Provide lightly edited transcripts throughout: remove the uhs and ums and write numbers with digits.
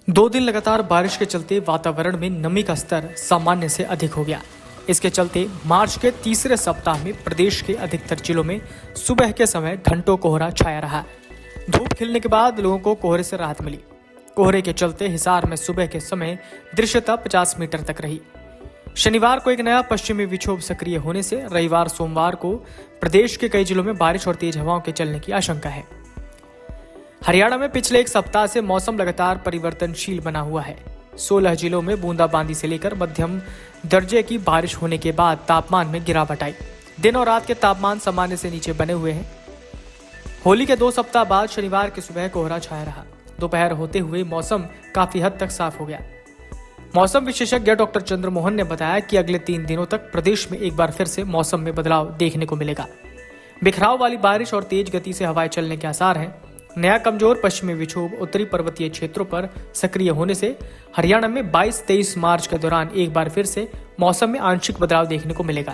2 दिन लगातार बारिश के चलते वातावरण में नमी का स्तर सामान्य से अधिक हो गया। इसके चलते मार्च के तीसरे सप्ताह में प्रदेश के अधिकतर जिलों में सुबह के समय घंटों कोहरा छाया रहा। धूप खिलने के बाद लोगों को कोहरे से राहत मिली। कोहरे के चलते हिसार में सुबह के समय दृश्यता 50 मीटर तक रही। शनिवार को एक नया पश्चिमी विक्षोभ सक्रिय होने से रविवार सोमवार को प्रदेश के कई जिलों में बारिश और तेज हवाओं के चलने की आशंका है। हरियाणा में पिछले एक सप्ताह से मौसम लगातार परिवर्तनशील बना हुआ है। 16 जिलों में बूंदाबांदी से लेकर मध्यम दर्जे की बारिश होने के बाद तापमान में गिरावट आई। दिन और रात के तापमान सामान्य से नीचे बने हुए हैं। होली के 2 सप्ताह बाद शनिवार की सुबह कोहरा छाया रहा। दोपहर होते हुए मौसम काफी हद तक साफ हो गया। मौसम विशेषज्ञ डॉक्टर चंद्रमोहन ने बताया कि अगले 3 दिनों तक प्रदेश में एक बार फिर से मौसम में बदलाव देखने को मिलेगा। बिखराव वाली बारिश और तेज गति से हवाएं चलने के आसार हैं। नया कमजोर पश्चिमी विक्षोभ उत्तरी पर्वतीय क्षेत्रों पर सक्रिय होने से हरियाणा में 22-23 मार्च के दौरान एक बार फिर से मौसम में आंशिक बदलाव देखने को मिलेगा।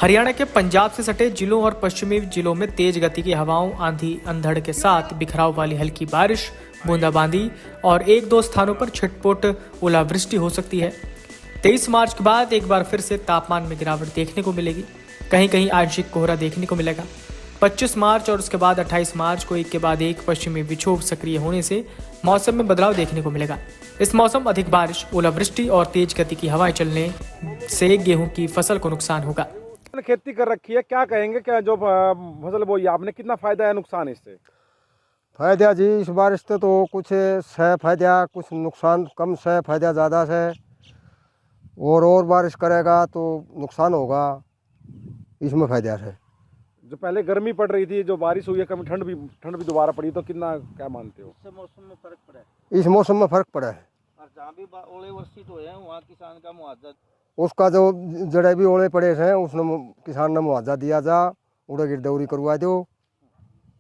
हरियाणा के पंजाब से सटे जिलों और पश्चिमी जिलों में तेज गति की हवाओं, आंधी अंधड़ के साथ बिखराव वाली हल्की बारिश, बूंदाबांदी और 1-2 स्थानों पर छिटपुट ओलावृष्टि हो सकती है। 23 मार्च के बाद एक बार फिर से तापमान में गिरावट देखने को मिलेगी। कहीं कहीं आंशिक कोहरा देखने को मिलेगा। 25 मार्च और उसके बाद 28 मार्च को एक के बाद एक पश्चिमी विक्षोभ सक्रिय होने से मौसम में बदलाव देखने को मिलेगा। इस मौसम अधिक बारिश, ओलावृष्टि और तेज गति की हवाएं चलने से गेहूं की फसल को नुकसान होगा। खेती कर रखी है, क्या कहेंगे, क्या जो फसल बोई आपने, कितना फायदा है नुकसान इससे? फायदा जी इस बारिश से तो कुछ है फायदा, कुछ नुकसान कम से, फायदा ज़्यादा से। और बारिश करेगा तो नुकसान होगा, इसमें फायदा है। जो पहले गर्मी पड़ रही थी, जो बारिश हुई है, कम ठंड भी दोबारा पड़ी, तो कितना क्या मानते हो? इससे मौसम में फर्क पड़ा है। इस मौसम में फर्क पड़ा है। और जहाँ भी ओले वर्षित हुए हैं वहाँ किसान का मुआवजा, उसका जो जड़े भी ओले पड़े हैं उसने किसान ने मुआवजा दिया जा, उड़े गिरदौरी करवा दो।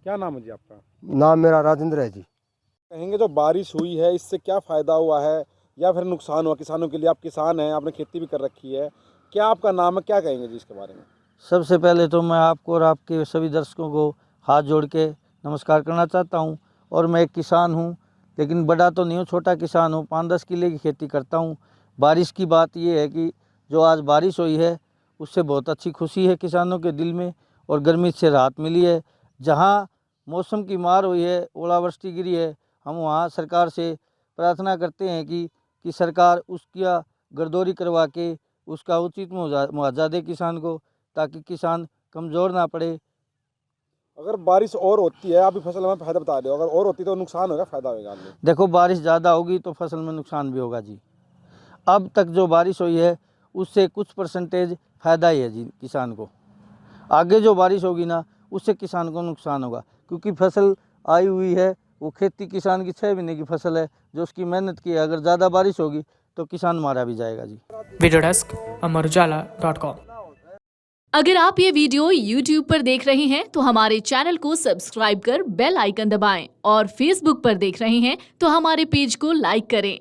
क्या नाम है जी आपका? नाम मेरा राजेंद्र है जी। कहेंगे जो बारिश हुई है इससे क्या फायदा हुआ है या फिर नुकसान हुआ किसानों के लिए? आप किसान हैं, आपने खेती भी कर रखी है, क्या आपका नाम है, क्या कहेंगे जी इसके बारे में? सबसे पहले तो मैं आपको और आपके सभी दर्शकों को हाथ जोड़ के नमस्कार करना चाहता हूं। और मैं एक किसान हूं, लेकिन बड़ा तो नहीं हूं, छोटा किसान हूं, 5-10 किले की खेती करता हूं। बारिश की बात ये है कि जो आज बारिश हुई है उससे बहुत अच्छी खुशी है किसानों के दिल में, और गर्मी से राहत मिली है। जहां मौसम की मार हुई है, ओलावृष्टि गिरी है, हम वहां सरकार से प्रार्थना करते हैं कि सरकार उसका गर्दौरी करवा के उसका उचित मुआवजा दे किसान को, ताकि किसान कमज़ोर ना पड़े। अगर बारिश और होती है, अभी फसल में फायदा बता रहे हो, अगर और होती तो नुकसान होगा, फायदा होगा? देखो, बारिश ज़्यादा होगी तो फसल में नुकसान भी होगा जी। अब तक जो बारिश हुई है उससे कुछ परसेंटेज फ़ायदा ही है जी किसान को। आगे जो बारिश होगी ना उससे किसान को नुकसान होगा, क्योंकि फसल आई हुई है, वो खेती किसान की 6 महीने की फसल है जो उसकी मेहनत की है। अगर ज़्यादा बारिश होगी तो किसान मारा भी जाएगा जी। Video desk amarujala.com। अगर आप ये वीडियो YouTube पर देख रहे हैं तो हमारे चैनल को सब्सक्राइब कर बेल आइकन दबाएं, और Facebook पर देख रहे हैं तो हमारे पेज को लाइक करें।